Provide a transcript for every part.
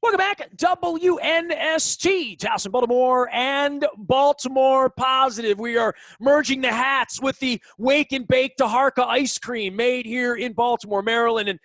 Welcome back, WNST, Towson, Baltimore, and Baltimore Positive. We are merging the hats with the Wake and Bake Taharka ice cream made here in Baltimore, Maryland. And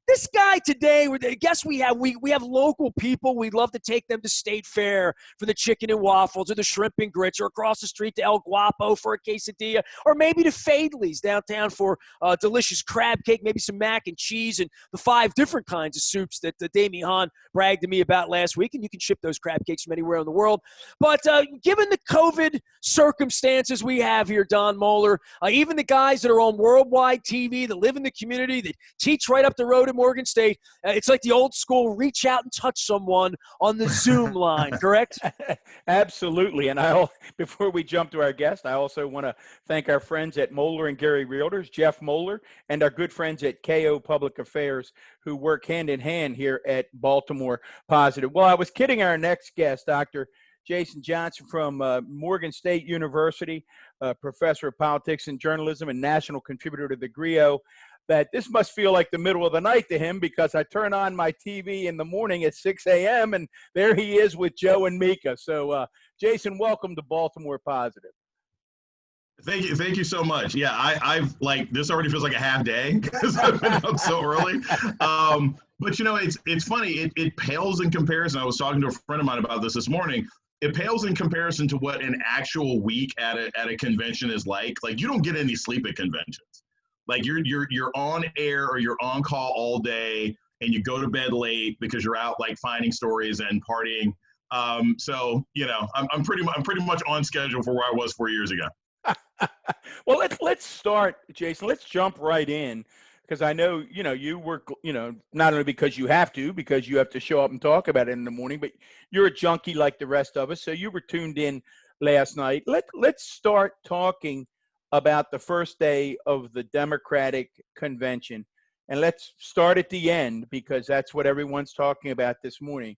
this guy today, I guess we have local people. We'd love to take them to State Fair for the chicken and waffles or the shrimp and grits, or across the street to El Guapo for a quesadilla, or maybe to Fadley's downtown for delicious crab cake, maybe some mac and cheese, and the 5 different kinds of soups that Damien Hahn bragged to me about last week. And you can ship those crab cakes from anywhere in the world. But given the COVID circumstances we have here, Don Moeller, even the guys that are on worldwide TV, that live in the community, that teach right up the road at Morgan State, it's like the old school reach out and touch someone on the Zoom line, correct? Absolutely. And before we jump to our guest, I also want to thank our friends at Moeller and Gary Realtors, Jeff Moeller, and our good friends at KO Public Affairs, who work hand in hand here at Baltimore Positive. Well, I was kidding our next guest, Dr. Jason Johnson from Morgan State University, professor of politics and journalism and national contributor to the GRIO, that this must feel like the middle of the night to him, because I turn on my TV in the morning at 6 a.m. and there he is with Joe and Mika. So, Jason, welcome to Baltimore Positive. Thank you so much. Yeah, I've like, this already feels like a half day because I've been up so early. But you know, it's funny. It pales in comparison. I was talking to a friend of mine about this morning. It pales in comparison to what an actual week at a convention is like. Like, you don't get any sleep at conventions. Like, you're on air or you're on call all day, and you go to bed late because you're out like finding stories and partying. So you know, I'm pretty much on schedule for where I was 4 years ago. Well, let's start, Jason. Let's jump right in, because I know you work, not only because you have to show up and talk about it in the morning, but you're a junkie like the rest of us. So you were tuned in last night. Let's start talking about the first day of the Democratic convention. And let's start at the end, because that's what everyone's talking about this morning.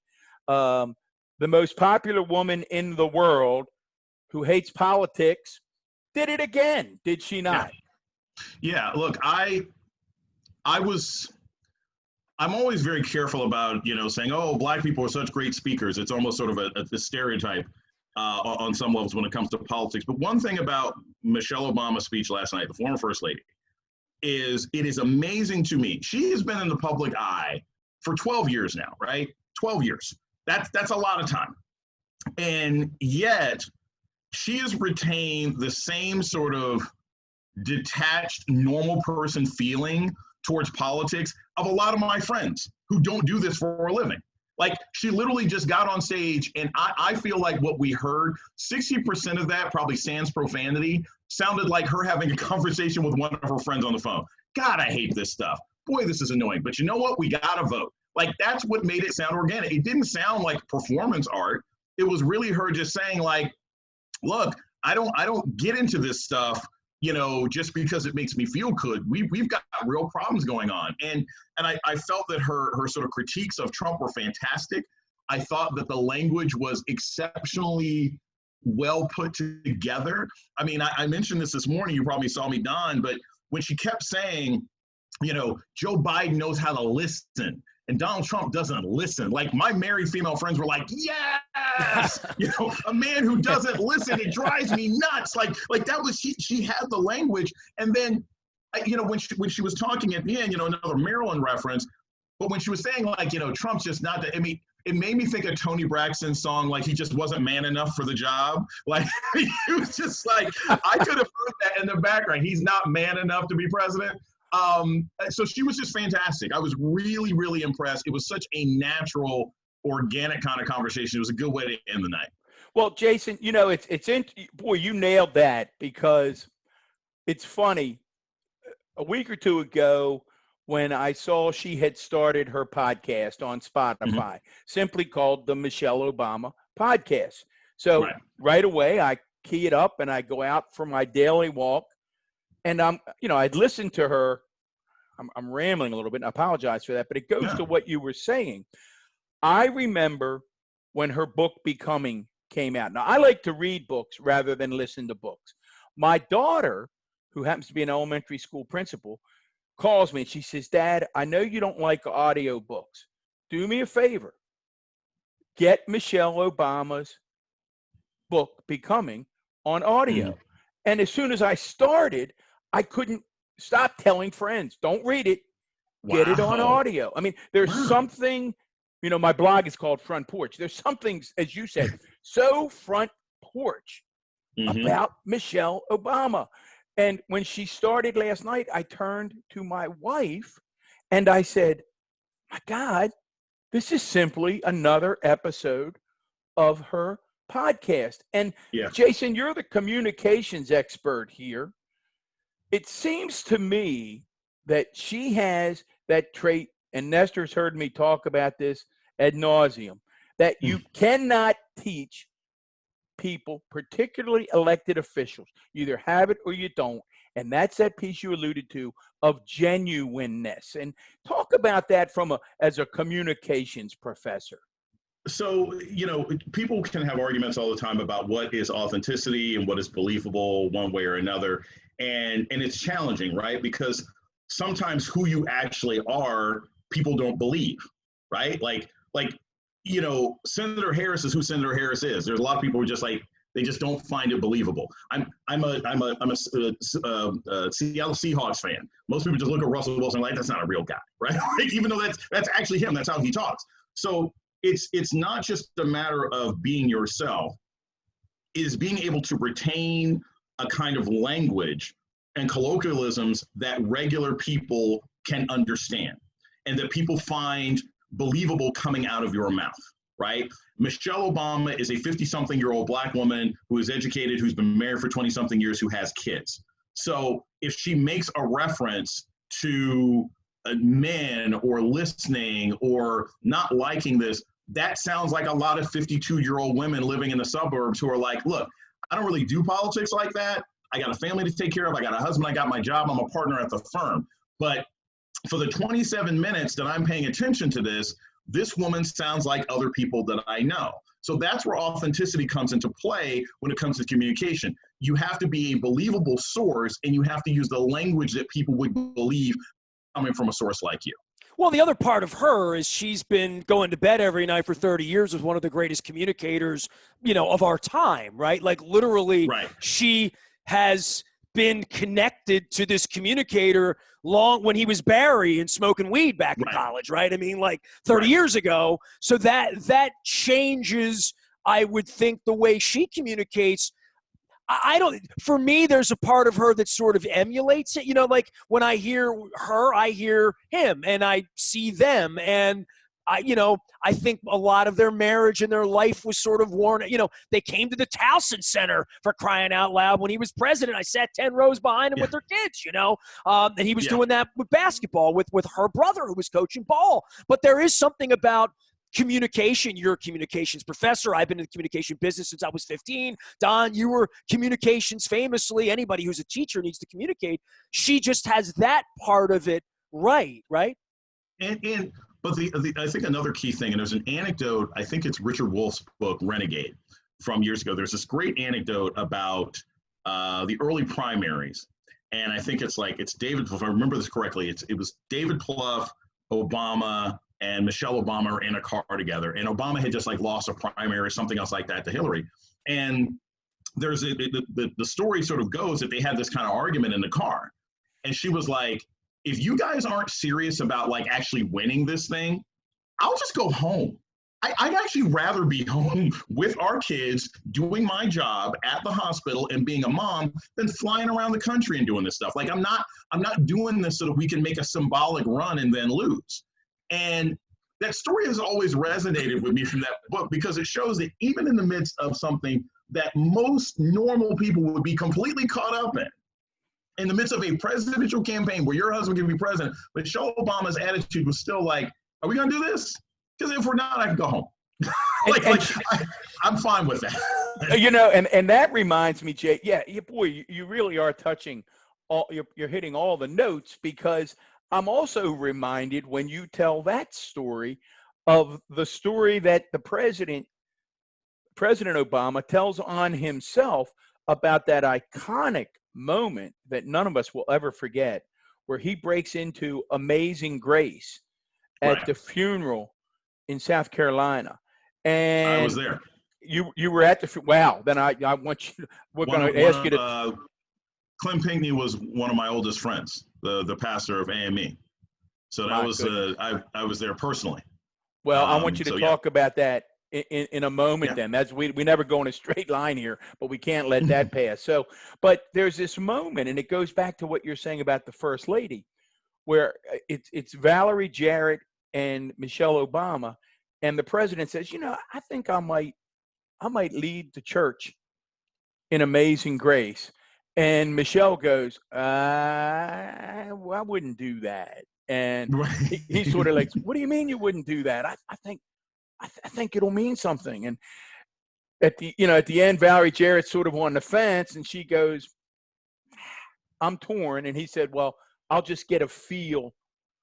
The most popular woman in the world who hates politics did it again, did she not? Yeah, look, I'm always very careful about, saying, oh, black people are such great speakers. It's almost sort of a stereotype on some levels when it comes to politics. But one thing about Michelle Obama's speech last night, the former first lady, is it is amazing to me. She has been in the public eye for 12 years now, right? 12 years. That's a lot of time. And yet she has retained the same sort of detached, normal person feeling towards politics of a lot of my friends who don't do this for a living. Like, she literally just got on stage, and I feel like what we heard, 60% of that, probably sans profanity, sounded like her having a conversation with one of her friends on the phone. God, I hate this stuff. Boy, this is annoying. But you know what? We got to vote. Like, that's what made it sound organic. It didn't sound like performance art. It was really her just saying, like, look, I don't get into this stuff, just because it makes me feel good. We've got real problems going on. And I felt that her sort of critiques of Trump were fantastic. I thought that the language was exceptionally well put together. I mean, I mentioned this morning, you probably saw me, Don, but when she kept saying, Joe Biden knows how to listen and Donald Trump doesn't listen. Like, my married female friends were like, yes, a man who doesn't listen, it drives me nuts. Like that was, she had the language. And then, when she was talking at the end, another Maryland reference, but when she was saying, like, Trump's just not that, I mean, it made me think of Toni Braxton's song, like, he just wasn't man enough for the job. Like, it was just like, I could have heard that in the background. He's not man enough to be president. So she was just fantastic. I was really, really impressed. It was such a natural, organic kind of conversation. It was a good way to end the night. Well, Jason, boy, you nailed that, because it's funny. A week or two ago, when I saw she had started her podcast on Spotify, simply called the Michelle Obama Podcast. So right away, I key it up and I go out for my daily walk. And I'd listened to her. I'm rambling a little bit, and I apologize for that, but it goes to what you were saying. I remember when her book Becoming came out. Now, I like to read books rather than listen to books. My daughter, who happens to be an elementary school principal, calls me and she says, Dad, I know you don't like audio books. Do me a favor. get Michelle Obama's book, Becoming, on audio. And as soon as I started, I couldn't stop telling friends, don't read it, get it on audio. I mean, there's something, you know, my blog is called Front Porch. There's something, as you said, so front porch about Michelle Obama. And when she started last night, I turned to my wife and I said, my God, this is simply another episode of her podcast. And Jason, you're the communications expert here. It seems to me that she has that trait, and Nestor's heard me talk about this ad nauseum, that you cannot teach people, particularly elected officials. You either have it or you don't. And that's that piece you alluded to of genuineness. And talk about that as a communications professor. So, you know, people can have arguments all the time about what is authenticity and what is believable one way or another. And it's challenging, right? Because sometimes who you actually are, people don't believe, right? Like, you know, Senator Harris is who Senator Harris is. There's a lot of people who are just like, they just don't find it believable. I'm a Seattle Seahawks fan. Most people just look at Russell Wilson like, that's not a real guy, right? Like, even though that's actually him, that's how he talks. So it's not just a matter of being yourself, is being able to retain a kind of language and colloquialisms that regular people can understand and that people find believable coming out of your mouth, right? Michelle Obama is a 50-something-year-old Black woman who is educated, who's been married for 20-something years, who has kids. So if she makes a reference to men or listening or not liking this, that sounds like a lot of 52-year-old women living in the suburbs who are like, look, I don't really do politics like that. I got a family to take care of. I got a husband. I got my job. I'm a partner at the firm. But for the 27 minutes that I'm paying attention to this woman sounds like other people that I know. So that's where authenticity comes into play when it comes to communication. You have to be a believable source, and you have to use the language that people would believe coming from a source like you. Well, the other part of her is she's been going to bed every night for 30 years with one of the greatest communicators, you know, of our time, right? Like literally, she has been connected to this communicator long when he was Barry and smoking weed back in college, right? I mean, like 30 years ago. So that changes, I would think, the way she communicates. For me, there's a part of her that sort of emulates it. You know, like when I hear her, I hear him and I see them. And I think a lot of their marriage and their life was sort of worn. You know, they came to the Towson Center, for crying out loud, when he was president. I sat 10 rows behind him with their kids, you know, and he was doing that with basketball with her brother who was coaching ball. But there is something about communication. You're a communications professor. I've been in the communication business since I was 15. Don, you were communications famously. Anybody who's a teacher needs to communicate. She just has that part of it right? But I think another key thing, and there's an anecdote, I think it's Richard Wolff's book, Renegade, from years ago. There's this great anecdote about the early primaries. And I think it's David, if I remember this correctly, it was David Plouffe, Obama, and Michelle Obama are in a car together. And Obama had just lost a primary or something else like that to Hillary. And there's the story sort of goes that they had this kind of argument in the car. And she was like, if you guys aren't serious about actually winning this thing, I'll just go home. I'd actually rather be home with our kids doing my job at the hospital and being a mom than flying around the country and doing this stuff. I'm not doing this so that we can make a symbolic run and then lose. And that story has always resonated with me from that book, because it shows that even in the midst of something that most normal people would be completely caught up in the midst of a presidential campaign where your husband can be president, Michelle Obama's attitude was still like, are we going to do this? Because if we're not, I can go home. I'm fine with that. You know, and that reminds me, Jay, boy, you really are touching you're hitting all the notes, because I'm also reminded when you tell that story of the story that the President Obama tells on himself about that iconic moment that none of us will ever forget, where he breaks into Amazing Grace at the funeral in South Carolina. And I was there. You were at the wow. Then I want you. We're going to ask you to. Clem Pinkney was one of my oldest friends, the pastor of AME. So that was I was there personally. Well, I want you to talk about that in a moment. Then that's we never go in a straight line here, but we can't let that pass. So, but there's this moment, and it goes back to what you're saying about the First Lady, where it's Valerie Jarrett and Michelle Obama, and the president says, I think I might lead the church in Amazing Grace. And Michelle goes, I wouldn't do that. And he's sort of like, what do you mean you wouldn't do that? I think it'll mean something. And at the end, Valerie Jarrett's sort of on the fence, and she goes, I'm torn. And he said, well, I'll just get a feel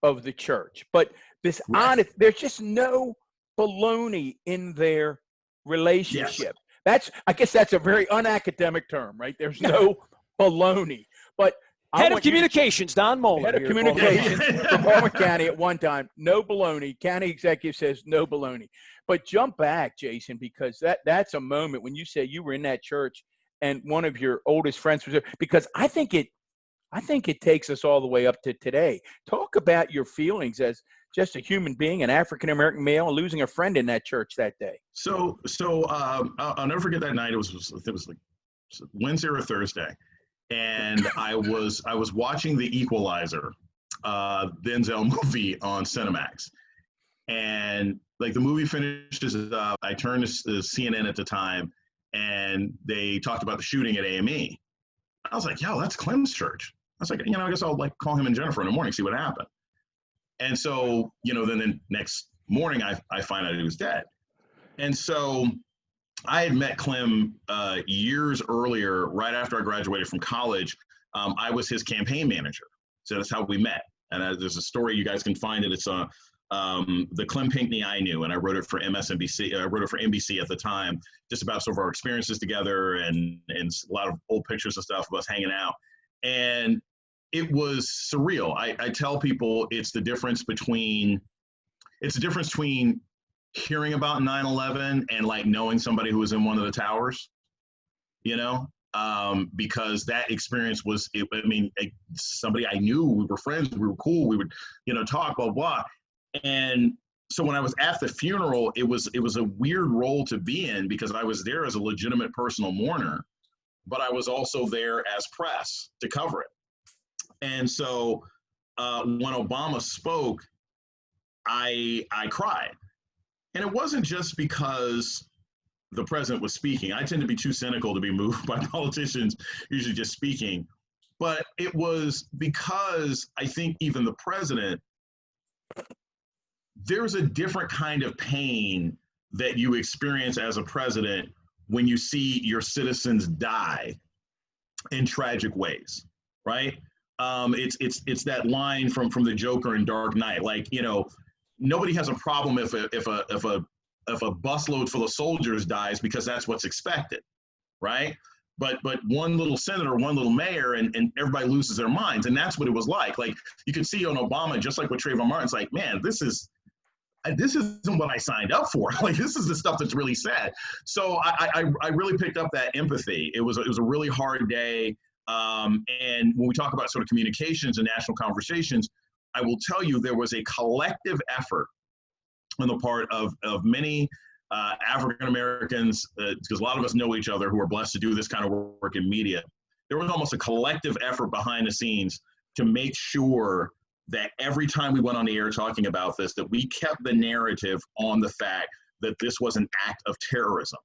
of the church. But this honest, there's just no baloney in their relationship. Yes. I guess that's a very unacademic term, right? There's no baloney. But head of communications, Don Moeller. Head of communications for Palmer County at one time. No baloney. County executive says no baloney. But jump back, Jason, because that's a moment when you say you were in that church and one of your oldest friends was there. Because I think it takes us all the way up to today. Talk about your feelings as just a human being, an African-American male, losing a friend in that church that day. So I'll never forget that night. It was like Wednesday or Thursday. And I was watching The Equalizer, Denzel movie on Cinemax. And like the movie finishes up, I turned to CNN at the time, and they talked about the shooting at AME. I was like, yo, that's Clem's church. I was like, I guess I'll like call him and Jennifer in the morning, see what happened. And so, then the next morning I find out he was dead. And so I had met Clem years earlier, right after I graduated from college. I was his campaign manager. So that's how we met. And there's a story, you guys can find it. It's the Clem Pinkney I knew, and I wrote it for MSNBC. I wrote it for NBC at the time, just about sort of our experiences together and a lot of old pictures and stuff of us hanging out. And it was surreal. I tell people it's the difference between hearing about 9/11 and like knowing somebody who was in one of the towers, because that experience was, somebody I knew, we were friends, we were cool, we would, talk, blah, blah. And so when I was at the funeral, it was a weird role to be in because I was there as a legitimate personal mourner, but I was also there as press to cover it. And so when Obama spoke, I cried. And it wasn't just because the president was speaking. I tend to be too cynical to be moved by politicians usually just speaking. But it was because I think even the president, there's a different kind of pain that you experience as a president when you see your citizens die in tragic ways, right? It's that line from the Joker in Dark Knight, like, nobody has a problem if a busload full of soldiers dies because that's what's expected, right? But one little senator, one little mayor, and everybody loses their minds, and that's what it was like. Like you could see on Obama, just like with Trayvon Martin, it's like, man, this isn't what I signed up for. Like this is the stuff that's really sad. So I really picked up that empathy. It was a really hard day. And when we talk about sort of communications and national conversations, I will tell you there was a collective effort on the part of many African Americans, because a lot of us know each other who are blessed to do this kind of work in media. There was almost a collective effort behind the scenes to make sure that every time we went on the air talking about this, that we kept the narrative on the fact that this was an act of terrorism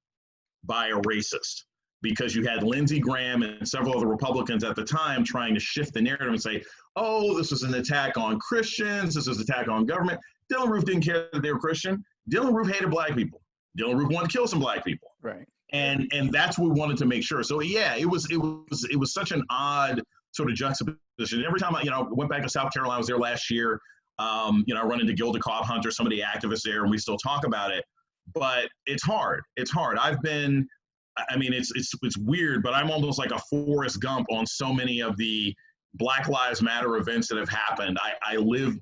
by a racist. Because you had Lindsey Graham and several other Republicans at the time trying to shift the narrative and say, oh, this was an attack on Christians, this was an attack on government. Dylann Roof didn't care that they were Christian. Dylann Roof hated black people. Dylann Roof wanted to kill some black people. Right. And that's what we wanted to make sure. So yeah, it was such an odd sort of juxtaposition. Every time I went back to South Carolina, I was there last year. I run into Gilda Cobb Hunter, some of the activists there, and we still talk about it. But it's hard. It's hard. It's weird, but I'm almost like a Forrest Gump on so many of the Black Lives Matter events that have happened. I lived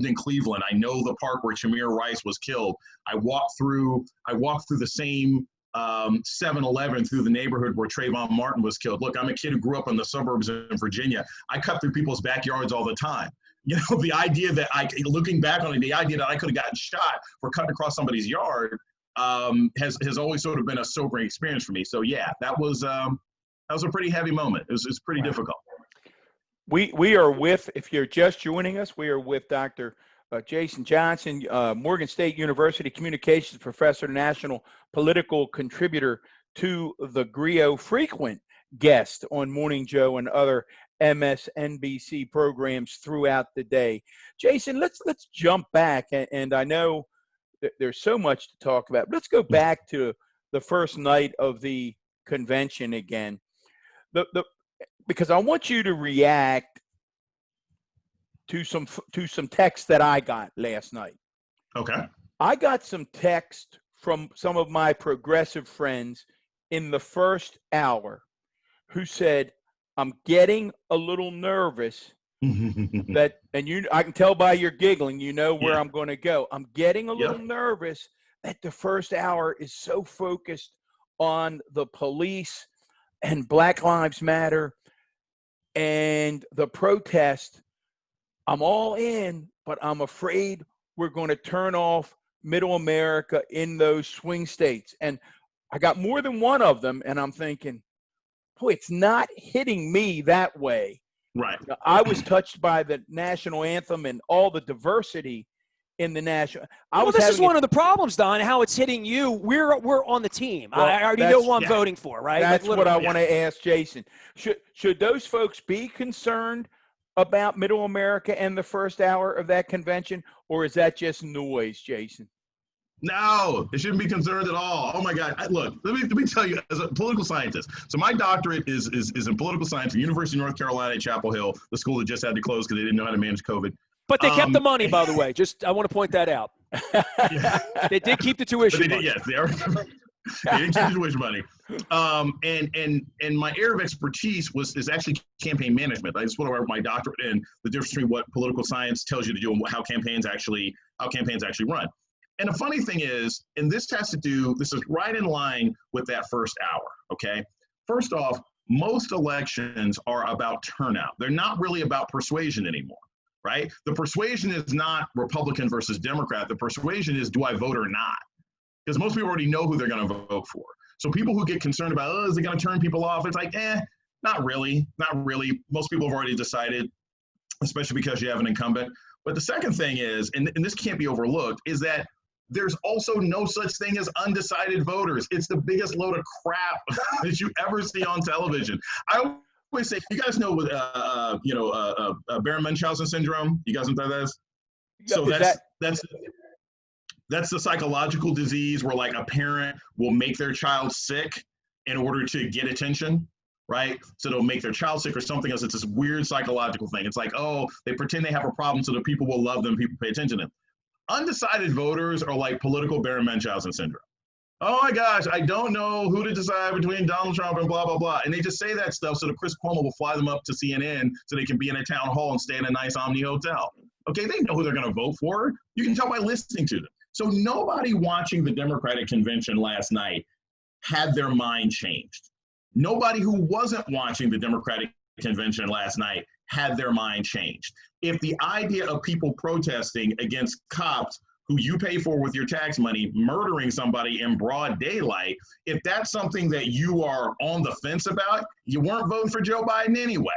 in Cleveland. I know the park where Shamir Rice was killed. I walked through the same 7-Eleven through the neighborhood where Trayvon Martin was killed. Look, I'm a kid who grew up in the suburbs in Virginia. I cut through people's backyards all the time. The idea that looking back on it, the idea that I could have gotten shot for cutting across somebody's yard has always sort of been a sobering experience for me. So yeah, that was a pretty heavy moment. It's pretty difficult. We are with, if you're just joining us, we are with Dr. Jason Johnson, Morgan State University Communications Professor, National Political Contributor to the Griot, frequent guest on Morning Joe and other MSNBC programs throughout the day. Jason, let's jump back, and I know that there's so much to talk about. Let's go back to the first night of the convention again. Because I want you to react to some text that I got last night. Okay. I got some text from some of my progressive friends in the first hour who said, I'm getting a little nervous that, and I can tell by your giggling, where I'm going to go. I'm getting a little nervous that the first hour is so focused on the police and Black Lives Matter and the protest. I'm all in, but I'm afraid we're going to turn off middle America in those swing states. And I got more than one of them, and I'm thinking, boy, it's not hitting me that way. Right. I was touched by the national anthem and all the diversity in the national. This is one of the problems, Don, how it's hitting you. We're on the team. Well, I already know who I'm voting for, right? That's what I want to ask Jason. Should those folks be concerned about middle America and the first hour of that convention, or is that just noise, Jason? No, they shouldn't be concerned at all. Oh my God! Look, let me tell you, as a political scientist. So my doctorate is in political science at the University of North Carolina at Chapel Hill, the school that just had to close because they didn't know how to manage COVID. But they kept the money, by the way. I want to point that out. They did keep the tuition money. Yes, they didn't keep the tuition money. And my area of expertise is actually campaign management. That's what I wrote my doctorate in, the difference between what political science tells you to do and how campaigns actually run. And the funny thing is, and this is right in line with that first hour, okay? First off, most elections are about turnout. They're not really about persuasion anymore, right? The persuasion is not Republican versus Democrat. The persuasion is, do I vote or not? Because most people already know who they're going to vote for. So people who get concerned about, is it going to turn people off? It's like, not really. Most people have already decided, especially because you have an incumbent. But the second thing is, and this can't be overlooked, is that there's also no such thing as undecided voters. It's the biggest load of crap that you ever see on television. I always say, you guys know, Baron Munchausen syndrome. You guys know what that is? So that's the psychological disease where, like, a parent will make their child sick in order to get attention, right? So they'll make their child sick or something else. It's this weird psychological thing. It's like, they pretend they have a problem so that people will love them, people pay attention to them. Undecided voters are like political Baron Munchausen syndrome. Oh my gosh, I don't know who to decide between Donald Trump and blah, blah, blah. And they just say that stuff so that Chris Cuomo will fly them up to CNN so they can be in a town hall and stay in a nice Omni hotel. Okay, they know who they're going to vote for. You can tell by listening to them. So nobody watching the Democratic convention last night had their mind changed. Nobody who wasn't watching the Democratic convention last night had their mind changed. If the idea of people protesting against cops who you pay for with your tax money, murdering somebody in broad daylight, if that's something that you are on the fence about, you weren't voting for Joe Biden anyway,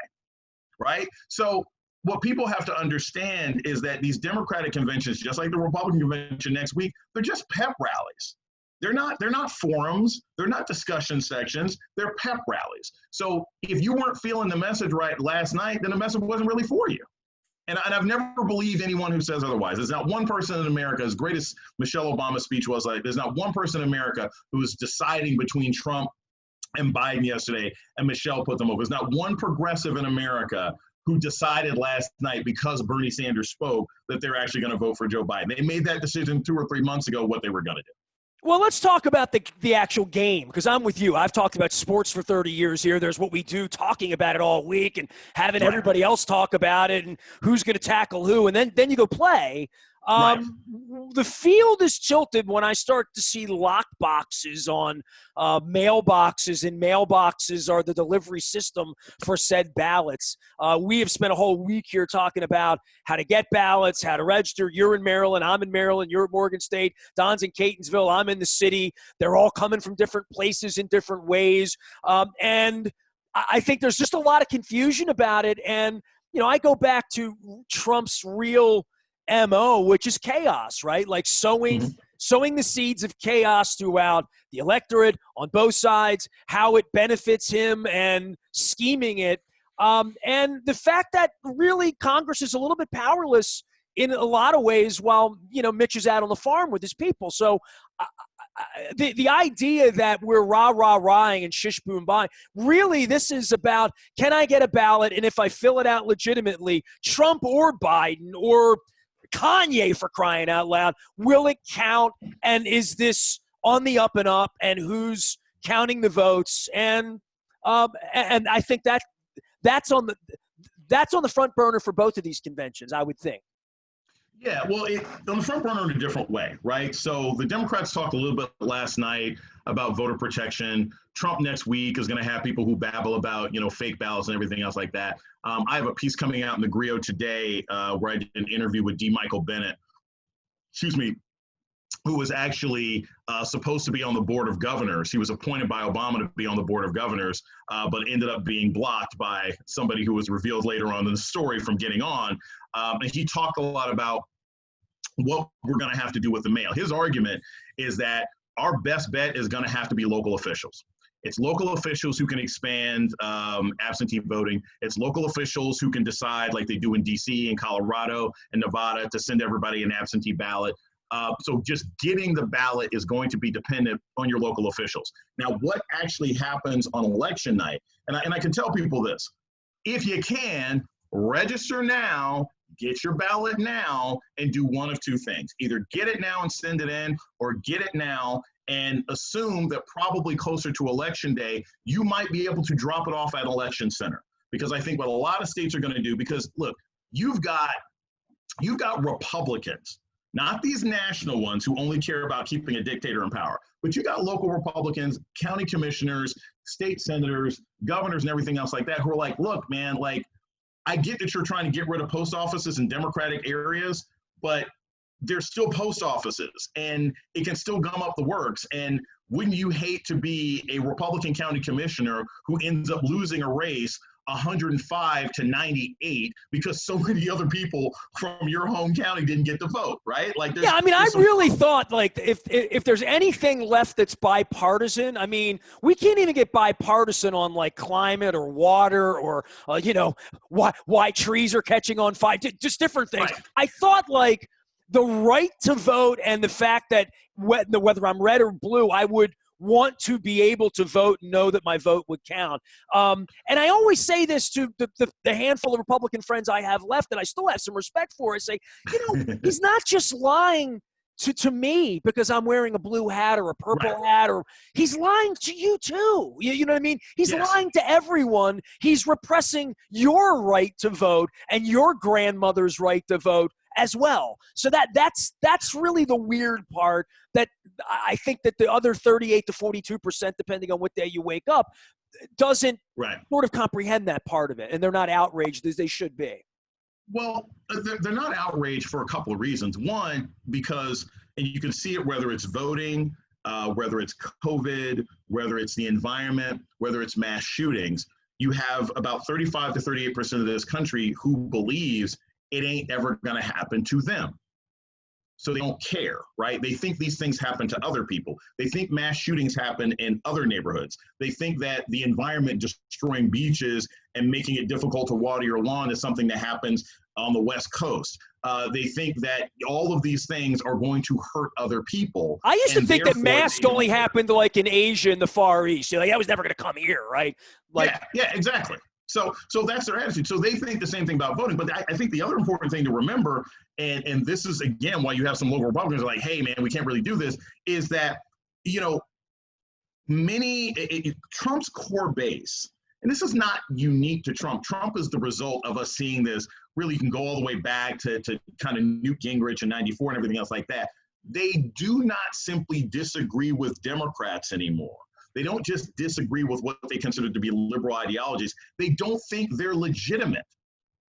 right? So what people have to understand is that these Democratic conventions, just like the Republican convention next week, they're just pep rallies. They're not forums. They're not discussion sections. They're pep rallies. So if you weren't feeling the message right last night, then the message wasn't really for you. And I've never believed anyone who says otherwise. There's not one person in America, as great as Michelle Obama's speech was, like, there's not one person in America who was deciding between Trump and Biden yesterday, and Michelle put them over. There's not one progressive in America who decided last night, because Bernie Sanders spoke, that they're actually going to vote for Joe Biden. They made that decision 2 or 3 months ago what they were going to do. Well, let's talk about the actual game, because I'm with you. I've talked about sports for 30 years here. There's what we do, talking about it all week and having Right. everybody else talk about it and who's going to tackle who, and then you go play. Right. The field is tilted when I start to see lock boxes on mailboxes, and mailboxes are the delivery system for said ballots. We have spent a whole week here talking about how to get ballots, how to register. You're in Maryland, I'm in Maryland, you're at Morgan State, Don's in Catonsville, I'm in the city. They're all coming from different places in different ways. And I think there's just a lot of confusion about it. And, I go back to Trump's real MO, which is chaos, right? Like sowing the seeds of chaos throughout the electorate on both sides, how it benefits him and scheming it. And the fact that really Congress is a little bit powerless in a lot of ways while, Mitch is out on the farm with his people. So the idea that we're rah-rah-rahing and shish-boom-buying, really this is about, can I get a ballot? And if I fill it out legitimately, Trump or Biden or Kanye, for crying out loud, will it count? And is this on the up and up? And who's counting the votes? And I think that's on the front burner for both of these conventions, I would think. Yeah, well, on the front burner in a different way, right? So the Democrats talked a little bit last night about voter protection. Trump next week is going to have people who babble about, fake ballots and everything else like that. I have a piece coming out in the Griot today where I did an interview with D. Michael Bennett, who was actually supposed to be on the board of governors. He was appointed by Obama to be on the board of governors, but ended up being blocked by somebody who was revealed later on in the story from getting on. And he talked a lot about what we're going to have to do with the mail. His argument is that our best bet is going to have to be local officials. It's local officials who can expand absentee voting. It's local officials who can decide, like they do in DC and Colorado and Nevada, to send everybody an absentee ballot. So just getting the ballot is going to be dependent on your local officials. Now, what actually happens on election night, and I can tell people this, if you can, register now, get your ballot now, and do one of two things. Either get it now and send it in, or get it now and assume that probably closer to election day, you might be able to drop it off at election center. Because I think what a lot of states are going to do, because look, you've got Republicans, not these national ones who only care about keeping a dictator in power, but you got local Republicans, county commissioners, state senators, governors, and everything else like that, who are like, look, man, like, I get that you're trying to get rid of post offices in Democratic areas, but there's still post offices and it can still gum up the works. And wouldn't you hate to be a Republican county commissioner who ends up losing a race 105 to 98 because so many other people from your home county didn't get to vote, right? Like, yeah, I mean, I really thought, like, if there's anything left that's bipartisan, I mean, we can't even get bipartisan on, like, climate or water or, why trees are catching on fire, just different things. Right. I thought, like, the right to vote and the fact that whether I'm red or blue, I would want to be able to vote and know that my vote would count. And I always say this to the handful of Republican friends I have left that I still have some respect for. I say, he's not just lying to me because I'm wearing a blue hat or a purple hat, or he's lying to you too. You know what I mean? He's lying to everyone. He's repressing your right to vote and your grandmother's right to vote as well. So that's really the weird part, that I think that the other 38 to 42%, depending on what day you wake up, doesn't sort of comprehend that part of it, and they're not outraged as they should be. Well, they're not outraged for a couple of reasons. One, because, and you can see it whether it's voting, whether it's COVID, whether it's the environment, whether it's mass shootings, you have about 35 to 38% of this country who believes it ain't ever going to happen to them. So they don't care, right? They think these things happen to other people. They think mass shootings happen in other neighborhoods. They think that the environment destroying beaches and making it difficult to water your lawn is something that happens on the West Coast. They think that all of these things are going to hurt other people. I used to think that masks only happened like in Asia and the Far East. You're like, that was never going to come here, right? Like, yeah, exactly. So that's their attitude. So they think the same thing about voting. But I think the other important thing to remember, and this is, again, why you have some local Republicans are like, hey, man, we can't really do this, is that you know, Trump's core base, and this is not unique to Trump. Trump is the result of us seeing this. Really, you can go all the way back to kind of Newt Gingrich in '94 and everything else like that. They do not simply disagree with Democrats anymore. They don't just disagree with what they consider to be liberal ideologies. They don't think they're legitimate.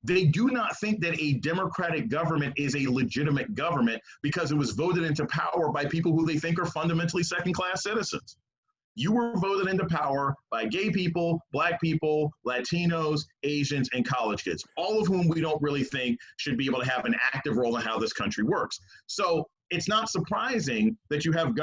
They do not think that a democratic government is a legitimate government because it was voted into power by people who they think are fundamentally second-class citizens. You were voted into power by gay people, black people, Latinos, Asians, and college kids, all of whom we don't really think should be able to have an active role in how this country works. So it's not surprising that you have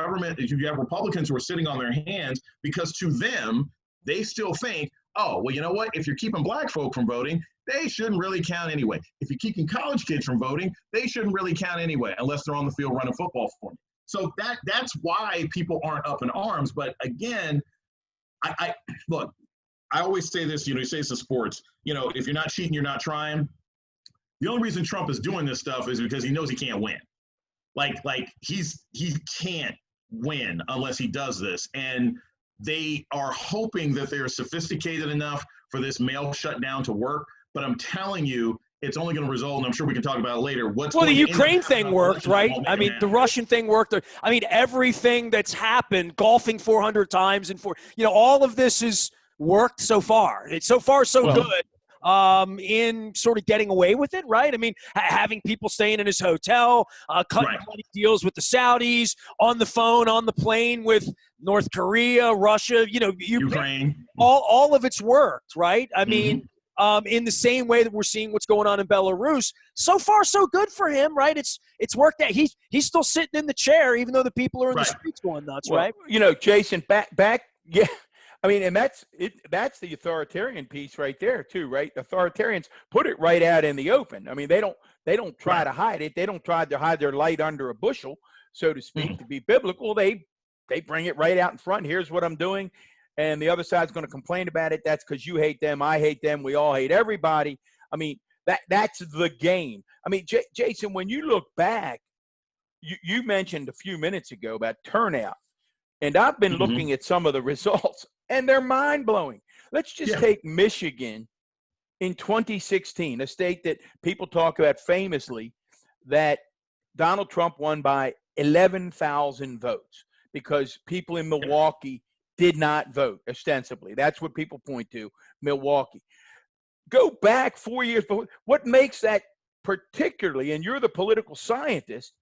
Republicans who are sitting on their hands because to them, they still think, oh, well, you know what? If you're keeping black folk from voting, they shouldn't really count anyway. If you're keeping college kids from voting, they shouldn't really count anyway, unless they're on the field running football for me. So that's why people aren't up in arms. But again, I look, I always say this, you say this in sports, if you're not cheating, you're not trying. The only reason Trump is doing this stuff is because he knows he can't win. He can't win unless he does this. And they are hoping that they're sophisticated enough for this mail shutdown to work. But I'm telling you, it's only going to result, and I'm sure we can talk about it later. Well, the Ukraine thing worked, right? I mean, the Russian thing worked. I mean, everything that's happened, golfing 400 times, and all of this has worked so far. It's so far so good in sort of getting away with it, right? I mean, having people staying in his hotel, cutting money deals with the Saudis, on the phone, on the plane with North Korea, Russia, Ukraine. All of it's worked, right? I mean, in the same way that we're seeing what's going on in Belarus. So far, so good for him, right? It's worked out. He's still sitting in the chair, even though the people are in the streets going nuts, right? Jason, back, yeah. I mean, and that's the authoritarian piece right there, too, right? Authoritarians put it right out in the open. I mean, they don't try to hide it. They don't try to hide their light under a bushel, so to speak, to be biblical. They bring it right out in front. Here's what I'm doing. And the other side's going to complain about it. That's because you hate them. I hate them. We all hate everybody. I mean, that's the game. I mean, Jason, when you look back, you mentioned a few minutes ago about turnout. And I've been looking at some of the results, and they're mind-blowing. Let's just take Michigan in 2016, a state that people talk about famously, that Donald Trump won by 11,000 votes because people in Milwaukee did not vote, ostensibly. That's what people point to, Milwaukee. Go back 4 years before. What makes that particularly, and you're the political scientist,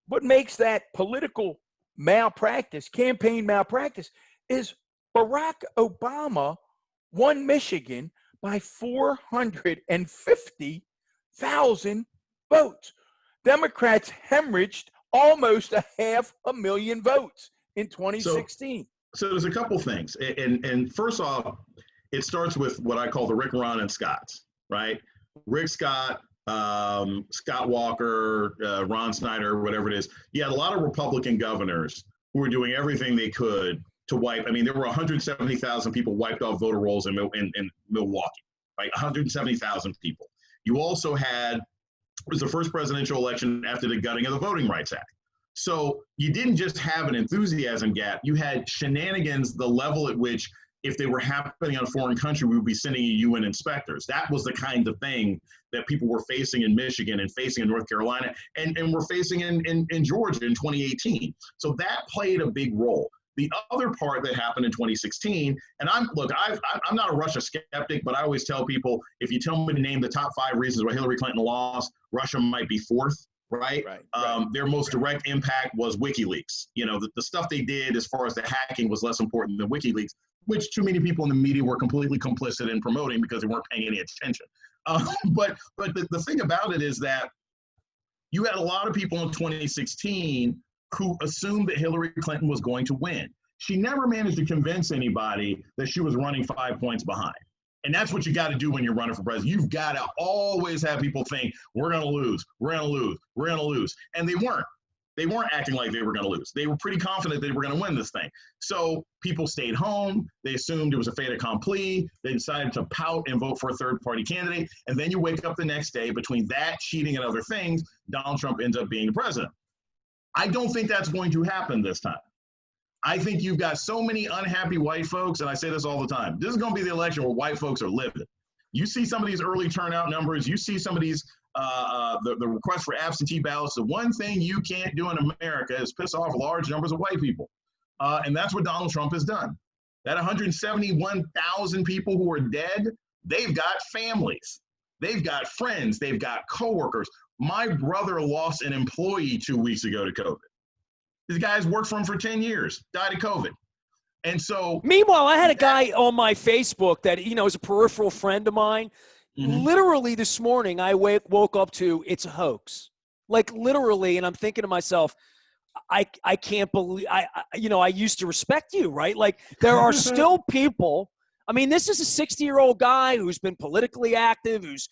what makes that political malpractice, campaign malpractice, is Barack Obama won Michigan by 450,000 votes. Democrats hemorrhaged almost 500,000 votes in 2016. So there's a couple things. And first off, it starts with what I call the Rick, Ron, and Scotts, right? Rick Scott, Scott Walker, Ron Snyder, whatever it is. You had a lot of Republican governors who were doing everything they could to wipe. I mean, there were 170,000 people wiped off voter rolls in Milwaukee, right? 170,000 people. You also had, it was the first presidential election after the gutting of the Voting Rights Act. So you didn't just have an enthusiasm gap, you had shenanigans, the level at which if they were happening in a foreign country, we would be sending UN inspectors. That was the kind of thing that people were facing in Michigan and facing in North Carolina and were facing in Georgia in 2018. So that played a big role. The other part that happened in 2016, and I'm not a Russia skeptic, but I always tell people, if you tell me to name the top 5 reasons why Hillary Clinton lost, Russia might be 4th. Right. Their most direct impact was WikiLeaks. The stuff they did as far as the hacking was less important than WikiLeaks, which too many people in the media were completely complicit in promoting because they weren't paying any attention. But the thing about it is that you had a lot of people in 2016 who assumed that Hillary Clinton was going to win. She never managed to convince anybody that she was running 5 points behind. And that's what you got to do when you're running for president. You've got to always have people think, we're going to lose, we're going to lose, we're going to lose. And they weren't. They weren't acting like they were going to lose. They were pretty confident they were going to win this thing. So people stayed home. They assumed it was a fait accompli. They decided to pout and vote for a third-party candidate. And then you wake up the next day, between that, cheating, and other things, Donald Trump ends up being the president. I don't think that's going to happen this time. I think you've got so many unhappy white folks, and I say this all the time. This is going to be the election where white folks are livid. You see some of these early turnout numbers. You see some of these the request for absentee ballots. The one thing you can't do in America is piss off large numbers of white people, and that's what Donald Trump has done. That 171,000 people who are dead, they've got families, they've got friends, they've got coworkers. My brother lost an employee 2 weeks ago to COVID. These guys worked for him for 10 years, died of COVID. And so, meanwhile, I had a guy on my Facebook that, is a peripheral friend of mine. Mm-hmm. Literally this morning, I woke up to, it's a hoax. Like literally, and I'm thinking to myself, I can't believe, I used to respect you, right? Like there are still people. I mean, this is a 60-year-old guy who's been politically active, who's,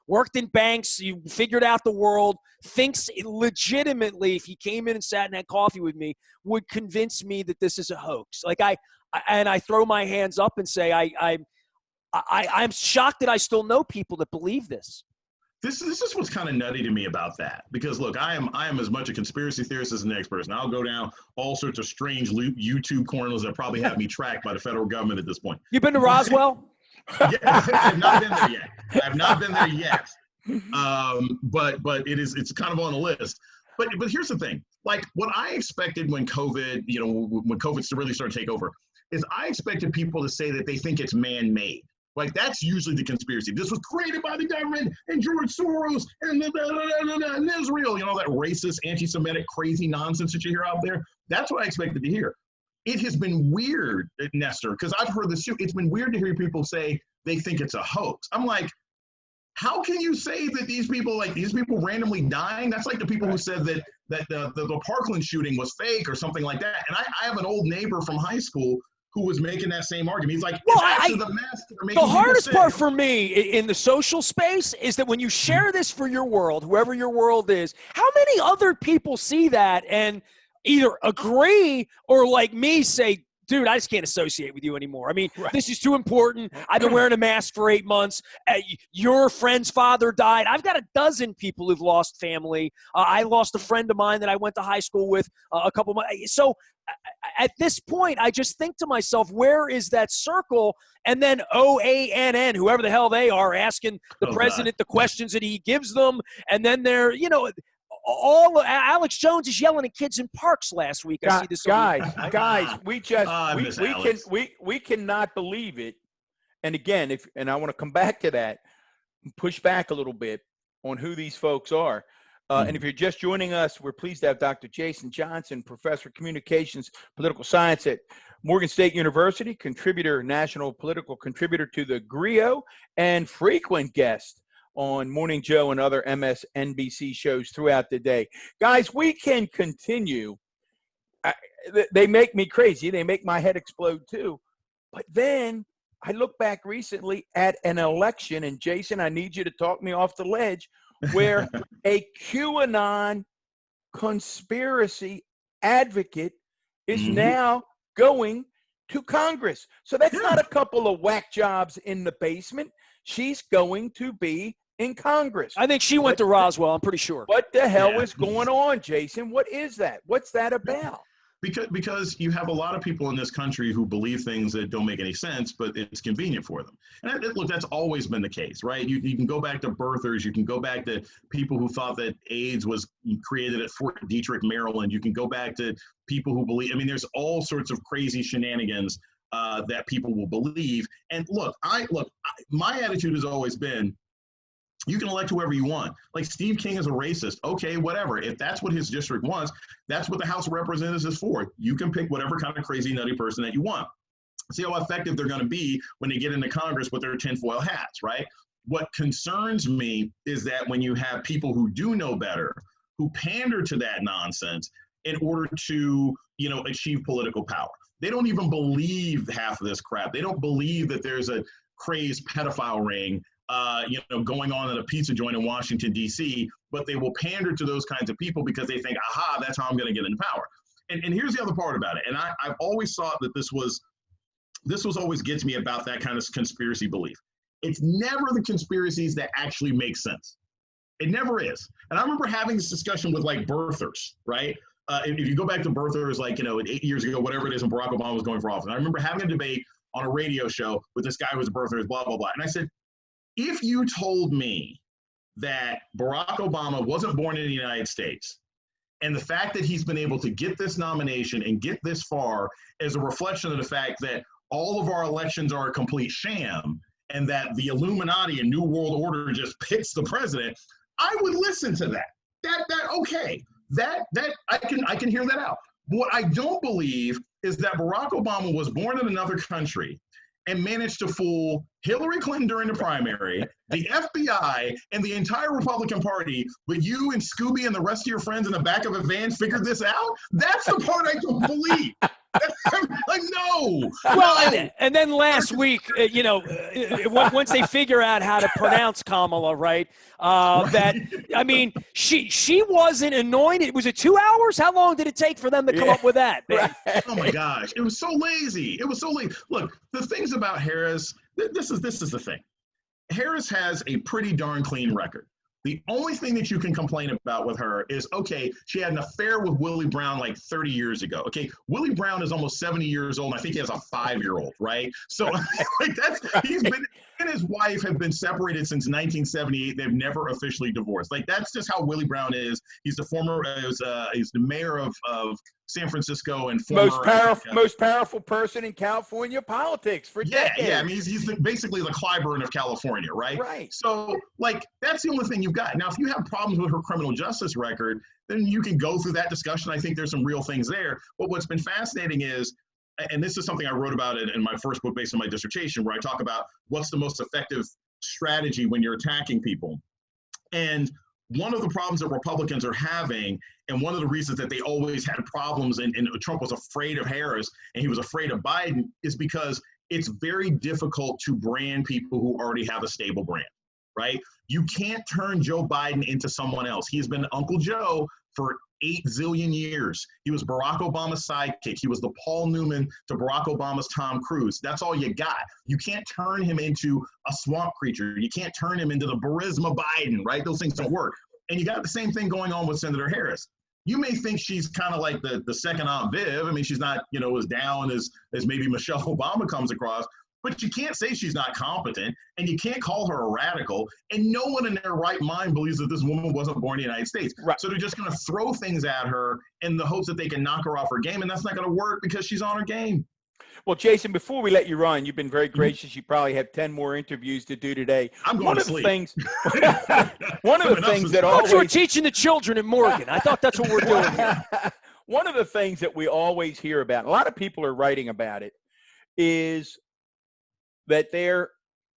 worked in banks, he figured out the world, thinks legitimately if he came in and sat and had coffee with me, would convince me that this is a hoax. Like I throw my hands up and say, I'm shocked that I still know people that believe this. This is what's kind of nutty to me about that, because look, I am as much a conspiracy theorist as the next person. I'll go down all sorts of strange YouTube corners that probably have me tracked by the federal government at this point. You've been to Roswell? Yeah, I've not been there yet. I've not been there yet. But it's kind of on the list. But here's the thing. Like what I expected when COVID, when COVID really started to take over, is I expected people to say that they think it's man-made. Like that's usually the conspiracy. This was created by the government and George Soros and Israel, that racist, anti-Semitic, crazy nonsense that you hear out there. That's what I expected to hear. It has been weird, Nestor, because I've heard this too. It's been weird to hear people say they think it's a hoax. I'm like, how can you say that these people randomly dying? That's like the people who said that the Parkland shooting was fake or something like that. And I have an old neighbor from high school who was making that same argument. He's like, well, the hardest part for me in the social space is that when you share this for your world, whoever your world is, how many other people see that and either agree or like me say, dude, I just can't associate with you anymore. I mean, This is too important. I've been wearing a mask for 8 months. Your friend's father died. I've got a dozen people who've lost family. I lost a friend of mine that I went to high school with a couple months. So at this point, I just think to myself, where is that circle? And then OANN, whoever the hell they are, asking the president the questions that he gives them. And then they're, Alex Jones is yelling at kids in parks last week. I see this. Guys, we cannot believe it. And again, I want to come back to that and push back a little bit on who these folks are. And if you're just joining us, we're pleased to have Dr. Jason Johnson, professor of communications, political science at Morgan State University, national political contributor to the GRIO, and frequent guest on Morning Joe and other MSNBC shows throughout the day. Guys, we can continue. They make me crazy. They make my head explode too. But then I look back recently at an election, and Jason, I need you to talk me off the ledge, where a QAnon conspiracy advocate is now going to Congress. So that's not a couple of whack jobs in the basement. She's going to be in Congress. I think she went to Roswell, I'm pretty sure. What the hell is going on, Jason? What is that? What's that about? Because you have a lot of people in this country who believe things that don't make any sense, but it's convenient for them. And look, that's always been the case, right? You can go back to birthers. You can go back to people who thought that AIDS was created at Fort Detrick, Maryland. You can go back to people who believe, there's all sorts of crazy shenanigans that people will believe. And look, my attitude has always been, you can elect whoever you want. Like Steve King is a racist. Okay, whatever. If that's what his district wants, that's what the House of Representatives is for. You can pick whatever kind of crazy, nutty person that you want. See how effective they're going to be when they get into Congress with their tinfoil hats, right? What concerns me is that when you have people who do know better, who pander to that nonsense in order to, achieve political power. They don't even believe half of this crap. They don't believe that there's a crazed pedophile ring going on at a pizza joint in Washington, D.C., but they will pander to those kinds of people because they think, aha, that's how I'm going to get into power. And here's the other part about it. And I've always thought that this was always gets me about that kind of conspiracy belief. It's never the conspiracies that actually make sense. It never is. And I remember having this discussion with like birthers, right? if you go back to birthers, like, 8 years ago, whatever it is, when Barack Obama was going for office, I remember having a debate on a radio show with this guy who was a birther, blah, blah, blah. And I said, if you told me that Barack Obama wasn't born in the United States, and the fact that he's been able to get this nomination and get this far is a reflection of the fact that all of our elections are a complete sham, and that the Illuminati and New World Order just picks the president, I would listen to that. Okay. That I can hear that out. What I don't believe is that Barack Obama was born in another country and managed to fool Hillary Clinton during the primary, the FBI, and the entire Republican Party, but you and Scooby and the rest of your friends in the back of a van figured this out? That's the part I don't believe. Like, no. Well, no. and then last week, once they figure out how to pronounce Kamala, right? That, I mean, she wasn't anointed. Was it 2 hours? How long did it take for them to come up with that? Right. Oh my gosh, it was so lazy. It was so lazy. Look, the things about Harris, this is the thing. Harris has a pretty darn clean record. The only thing that you can complain about with her is, okay, she had an affair with Willie Brown like 30 years ago. Okay, Willie Brown is almost 70 years old, and I think he has a 5-year-old, right? So like he and his wife have been separated since 1978. They've never officially divorced. Like, that's just how Willie Brown is. He's he's the mayor of San Francisco and former most powerful person in California politics for decades. Yeah. I mean, he's basically the Clyburn of California, right? Right. So, like, that's the only thing you've got. Now, if you have problems with her criminal justice record, then you can go through that discussion. I think there's some real things there. But what's been fascinating is, and this is something I wrote about in my first book based on my dissertation, where I talk about what's the most effective strategy when you're attacking people. And one of the problems that Republicans are having, and one of the reasons that they always had problems, and Trump was afraid of Harris and he was afraid of Biden, is because it's very difficult to brand people who already have a stable brand, right? You can't turn Joe Biden into someone else. He's been Uncle Joe for 8 zillion years. He was Barack Obama's sidekick. He was the Paul Newman to Barack Obama's Tom Cruise. That's all you got. You can't turn him into a swamp creature. You can't turn him into the Burisma Biden, right? Those things don't work. And you got the same thing going on with Senator Harris. You may think she's kind of like the second Aunt Viv. I mean, she's not, as down as maybe Michelle Obama comes across, but you can't say she's not competent, and you can't call her a radical, and no one in their right mind believes that this woman wasn't born in the United States. Right. So they're just going to throw things at her in the hopes that they can knock her off her game, and that's not going to work because she's on her game. Well, Jason, before we let you run, you've been very gracious. You probably have 10 more interviews to do today. I'm going to sleep. One of the things that always... we're teaching the children in Morgan. I thought that's what we're doing here. One of the things that we always hear about, a lot of people are writing about it, is that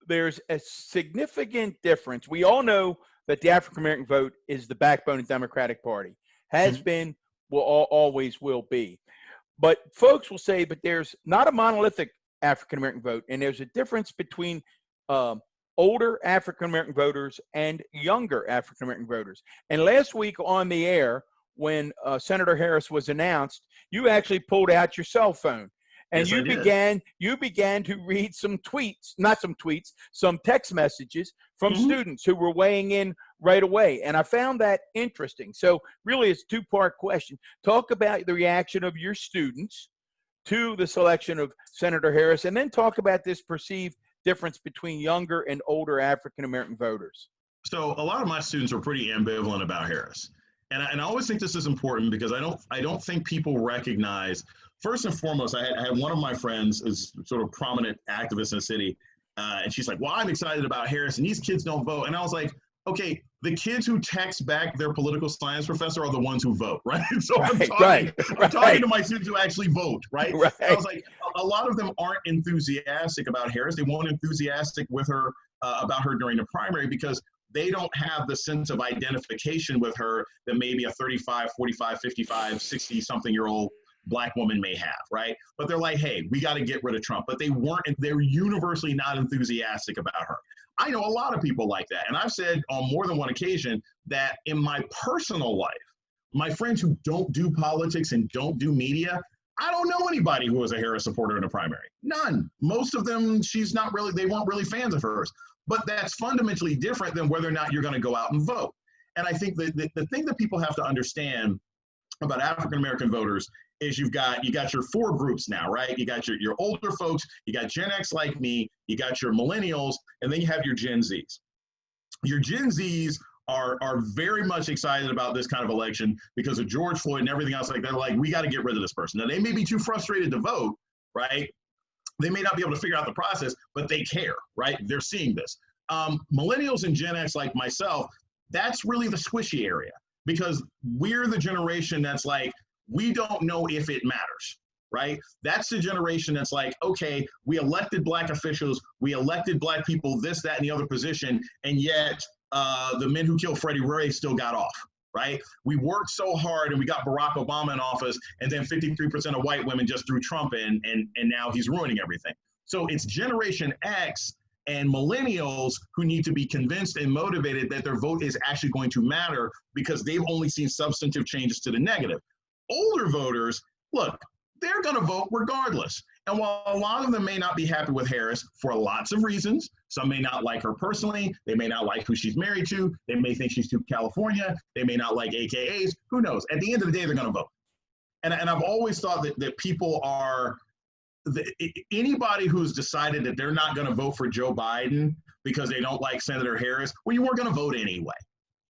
there's a significant difference. We all know that the African-American vote is the backbone of the Democratic Party. Has been, always will be. But folks will say, but there's not a monolithic African-American vote, and there's a difference between older African-American voters and younger African-American voters. And last week on the air, when Senator Harris was announced, you actually pulled out your cell phone. And yes, you began to read some text messages from students who were weighing in right away. And I found that interesting. So really it's a two-part question. Talk about the reaction of your students to the selection of Senator Harris, and then talk about this perceived difference between younger and older African-American voters. So a lot of my students are pretty ambivalent about Harris. And I always think this is important because I don't think people recognize. First and foremost, I had one of my friends is sort of prominent activist in the city, and she's like, well, I'm excited about Harris, and these kids don't vote. And I was like, okay, the kids who text back their political science professor are the ones who vote, right? So I'm talking to my students who actually vote, right? I was like, a lot of them aren't enthusiastic about Harris. They weren't enthusiastic with her about her during the primary because they don't have the sense of identification with her that maybe a 35, 45, 55, 60-something-year-old Black woman may have, right? But they're like, hey, we got to get rid of Trump. But they're universally not enthusiastic about her. I know a lot of people like that. And I've said on more than one occasion that in my personal life, my friends who don't do politics and don't do media, I don't know anybody who was a Harris supporter in the primary. None. Most of them, they weren't really fans of hers. But that's fundamentally different than whether or not you're going to go out and vote. And I think the thing that people have to understand about African American voters is you got your four groups now, right? You got your older folks, you got Gen X like me, you got your millennials, and then you have your Gen Zs. Your Gen Zs are very much excited about this kind of election because of George Floyd and everything else. Like, they're like, we got to get rid of this person. Now, they may be too frustrated to vote, right? They may not be able to figure out the process, but they care, right? They're seeing this. Millennials and Gen X like myself, that's really the squishy area, because we're the generation that's like, we don't know if it matters, right? That's the generation that's like, okay, we elected Black officials, we elected Black people, this, that, and the other position, and yet the men who killed Freddie Gray still got off, right? We worked so hard and we got Barack Obama in office, and then 53% of white women just threw Trump in, and now he's ruining everything. So it's Generation X and millennials who need to be convinced and motivated that their vote is actually going to matter, because they've only seen substantive changes to the negative. Older voters, look, they're going to vote regardless. And while a lot of them may not be happy with Harris for lots of reasons, some may not like her personally, they may not like who she's married to, they may think she's too California, they may not like AKAs, who knows? At the end of the day, they're going to vote. And I've always thought that people are, anybody who's decided that they're not going to vote for Joe Biden because they don't like Senator Harris, well, you weren't going to vote anyway,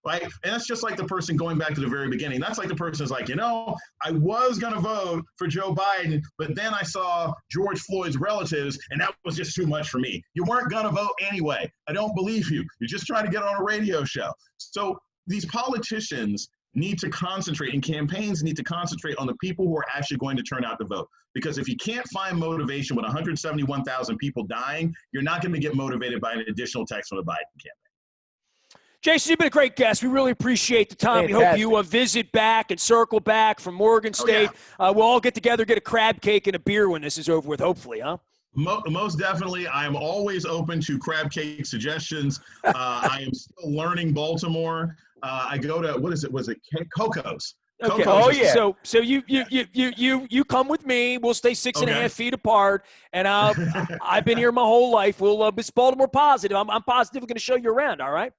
right? And that's just like the person going back to the very beginning. That's like the person who's like, I was going to vote for Joe Biden, but then I saw George Floyd's relatives, and that was just too much for me. You weren't going to vote anyway. I don't believe you. You're just trying to get on a radio show. So these politicians need to concentrate, and campaigns need to concentrate on the people who are actually going to turn out to vote. Because if you can't find motivation with 171,000 people dying, you're not going to get motivated by an additional text from the Biden campaign. Jason, you've been a great guest. We really appreciate the time. Fantastic. We hope you visit back and circle back from Morgan State. Yeah. We'll all get together, get a crab cake and a beer when this is over with, hopefully, huh? Most definitely. I am always open to crab cake suggestions. I am still learning Baltimore. I go to, what is it? Was it Coco's? Okay. Oh, yeah. So you come with me. We'll stay 6.5 feet apart, and I've been here my whole life. We'll Miss Baltimore positive. I'm positive we're going to show you around. All right.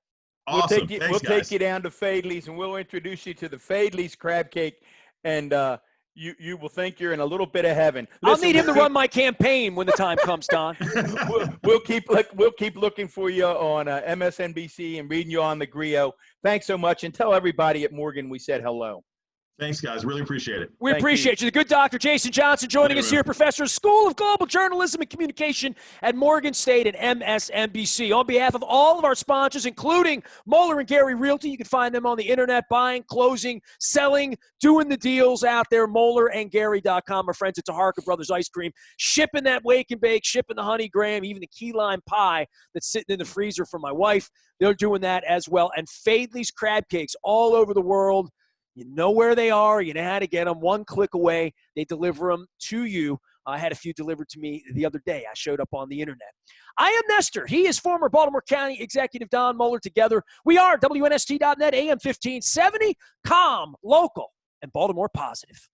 Awesome. We'll take you down to Fadley's, and we'll introduce you to the Fadley's crab cake, and you will think you're in a little bit of heaven. Listen, I'll need him to run my campaign when the time comes, Don. we'll keep looking for you on MSNBC and reading you on the Griot. Thanks so much, and tell everybody at Morgan we said hello. Thanks, guys. Really appreciate it. We appreciate you. The good Dr. Jason Johnson joining us here, professor of School of Global Journalism and Communication at Morgan State and MSNBC. On behalf of all of our sponsors, including Moeller & Gary Realty, you can find them on the internet, buying, closing, selling, doing the deals out there, MoellerandGary.com. Our friends at Taharka Brothers Ice Cream, shipping that wake and bake, shipping the honey graham, even the key lime pie that's sitting in the freezer for my wife. They're doing that as well. And Fadley's crab cakes all over the world. You know where they are. You know how to get them. One click away. They deliver them to you. I had a few delivered to me the other day. I showed up on the internet. I am Nestor. He is former Baltimore County Executive Don Moeller. Together, we are WNST.net, AM 1570, calm, local, and Baltimore positive.